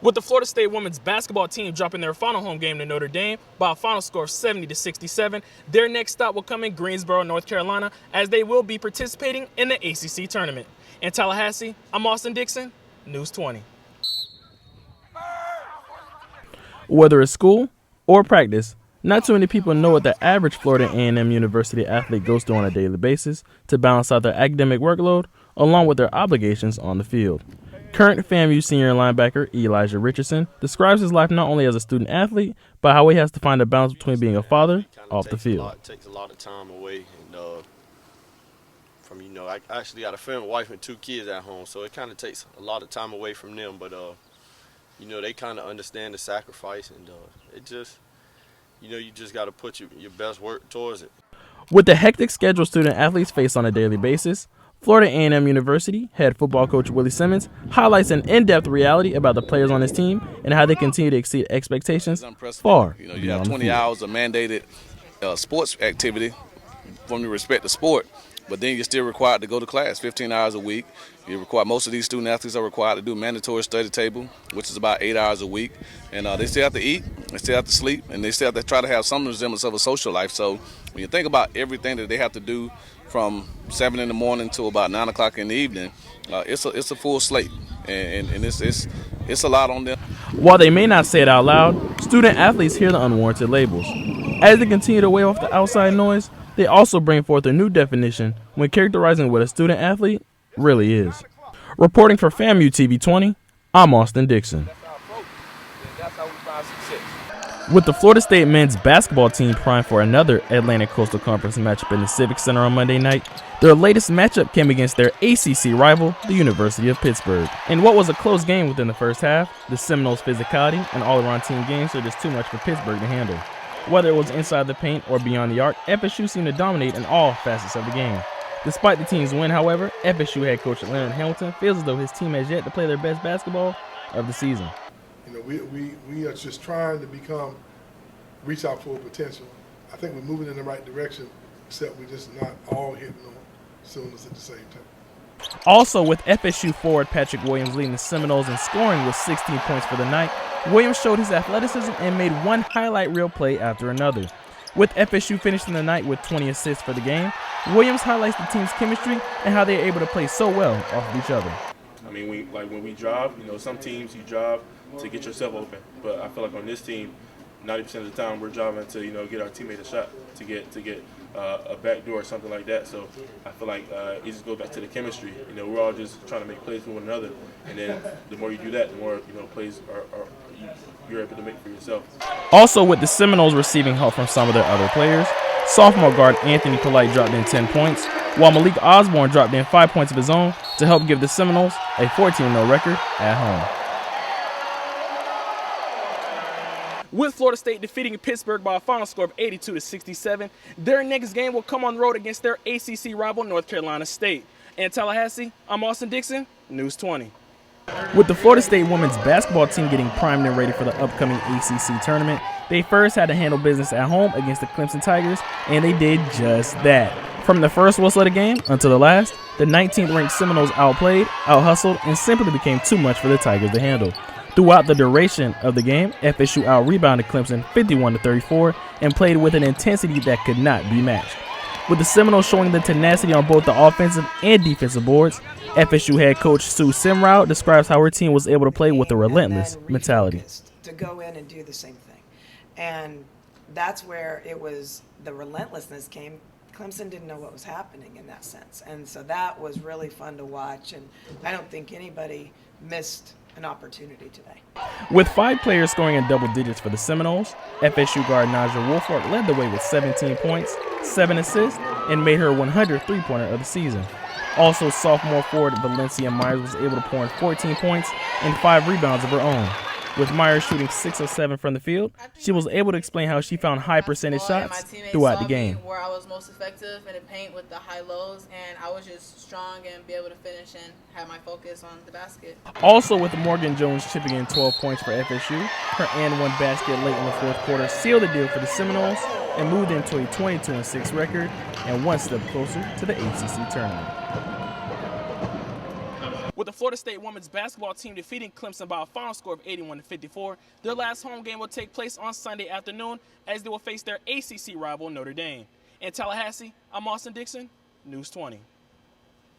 With the Florida State women's basketball team dropping their final home game to Notre Dame by a final score of 70-67, their next stop will come in Greensboro, North Carolina, as they will be participating in the ACC tournament. In Tallahassee, I'm Austin Dixon, News 20. Whether it's school or practice, not too many people know what the average Florida A&M University athlete goes through on a daily basis to balance out their academic workload along with their obligations on the field. Current FAMU senior linebacker Elijah Richardson describes his life not only as a student athlete, but how he has to find a balance between being a father off the field. It takes a lot of time away, and I actually got a family, wife, and 2 kids at home, so it kind of takes a lot of time away from them. But they kind of understand the sacrifice, and it just, you just got to put your best work towards it. With the hectic schedule student athletes face on a daily basis, Florida A&M University head football coach Willie Simmons highlights an in-depth reality about the players on his team and how they continue to exceed expectations far. You have 20 hours of mandated sports activity from the respect to sport, but then you're still required to go to class 15 hours a week. Most of these student athletes are required to do mandatory study table, which is about 8 hours a week, and they still have to eat, they still have to sleep, and they still have to try to have some resemblance of a social life. So when you think about everything that they have to do from 7 in the morning to about 9 o'clock in the evening, it's a full slate, and it's a lot on them. While they may not say it out loud, student athletes hear the unwarranted labels. As they continue to wave off the outside noise, they also bring forth a new definition when characterizing what a student athlete really is. Reporting for FAMU TV 20, I'm Austin Dixon. With the Florida State men's basketball team primed for another Atlantic Coastal Conference matchup in the Civic Center on Monday night, their latest matchup came against their ACC rival, the University of Pittsburgh. In what was a close game within the first half, the Seminoles' physicality and all-around team games were just too much for Pittsburgh to handle. Whether it was inside the paint or beyond the arc, FSU seemed to dominate in all facets of the game. Despite the team's win, however, FSU head coach Leonard Hamilton feels as though his team has yet to play their best basketball of the season. We are just trying to reach our full potential. I think we're moving in the right direction, except we're just not all hitting on cylinders at the same time. Also, with FSU forward Patrick Williams leading the Seminoles in scoring with 16 points for the night, Williams showed his athleticism and made one highlight reel play after another. With FSU finishing the night with 20 assists for the game, Williams highlights the team's chemistry and how they are able to play so well off of each other. I mean, when we drive, some teams you drive to get yourself open, but I feel like on this team, 90% of the time we're driving to get our teammate a shot to get a back door or something like that. So I feel like it just goes back to the chemistry. We're all just trying to make plays for one another, and then the more you do that, the more plays you're able to make for yourself. Also, with the Seminoles receiving help from some of their other players, sophomore guard Anthony Polite dropped in 10 points, while Malik Osborne dropped in 5 points of his own to help give the Seminoles a 14-0 record at home. With Florida State defeating Pittsburgh by a final score of 82-67, their next game will come on the road against their ACC rival, North Carolina State. In Tallahassee, I'm Austin Dixon, News 20. With the Florida State women's basketball team getting primed and ready for the upcoming ACC tournament, they first had to handle business at home against the Clemson Tigers, and they did just that. From the first whistle of the game until the last, the 19th-ranked Seminoles outplayed, out-hustled, and simply became too much for the Tigers to handle. Throughout the duration of the game, FSU out-rebounded Clemson 51-34 and played with an intensity that could not be matched. With the Seminoles showing the tenacity on both the offensive and defensive boards, FSU head coach Sue Simrau describes how her team was able to play with a relentless mentality. To go in and do the same thing. And that's where the relentlessness came. Clemson didn't know what was happening in that sense. And so that was really fun to watch. And I don't think anybody missed an opportunity today. With 5 players scoring in double digits for the Seminoles, FSU guard Naja Woolfolk led the way with 17 points, 7 assists, and made her 100th three-pointer of the season. Also, sophomore forward Valencia Myers was able to pour in 14 points and 5 rebounds of her own. With Myers shooting 6 of 7 from the field, she was able to explain how she found high percentage shots throughout the game. Where I was most effective in the paint with the high lows, and I was just strong and be able to finish and have my focus on the basket. Also, with Morgan Jones chipping in 12 points for FSU, her and-one basket late in the fourth quarter sealed the deal for the Seminoles and moved them to a 22-6 record and one step closer to the ACC tournament. With the Florida State women's basketball team defeating Clemson by a final score of 81-54, their last home game will take place on Sunday afternoon as they will face their ACC rival Notre Dame. In Tallahassee, I'm Austin Dixon, News 20.